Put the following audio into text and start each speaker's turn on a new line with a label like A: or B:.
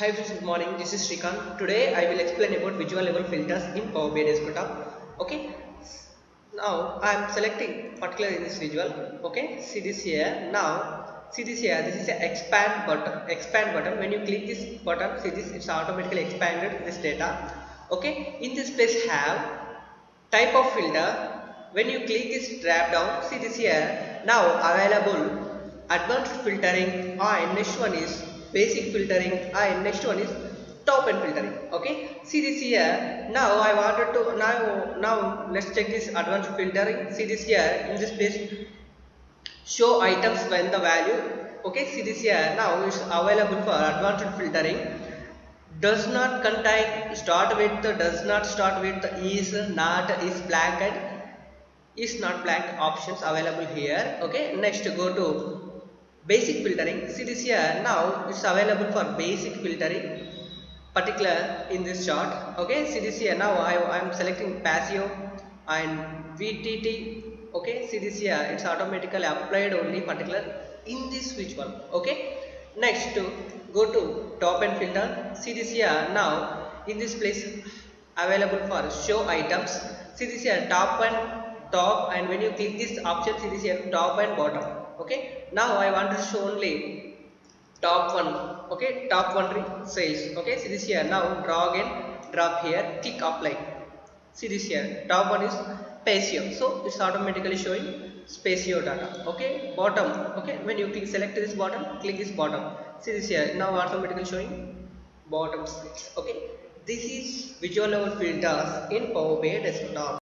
A: Hi friends, good morning. This is Shrikant. Today I will explain about visual level filters in Power BI Desktop. Okay. Now I am selecting particular in this visual. Okay. See this here. Now see this here. This is a expand button. Expand button. When you click this button, see this. It's automatically expanded this data. Okay. In this place have type of filter. When you click this drop down, see this here. Now available advanced filtering and next one is basic filtering and next one is top end filtering. Okay, see this here. Now I wanted to now let's check this advanced filtering. See this here. In this place show items when the value. Okay, see this here. Now it's available for advanced filtering. Does not contain start with, does not start with, is not, is blank and is not blank options available here. Okay, next go to basic filtering. See this here. Now it's available for basic filtering particular in this chart. Okay, see this here. Now I am selecting Pasio and VTT. Okay, see this here. It's automatically applied only particular in this visual. Okay, next to go to top end filter. See this here. Now in this place available for show items. See this here, top and when you click this option, see this here, top and bottom. Okay, now I want to show only top one. Okay, top one sales. Okay, see this here. Now drag and drop here, click apply. See this here, top one is Pasio, so it's automatically showing Spatio data. Okay, bottom. Okay, when you click select this bottom, click this bottom. See this here, now automatically showing bottom sales. Okay, this is visual level filters in Power BI Desktop.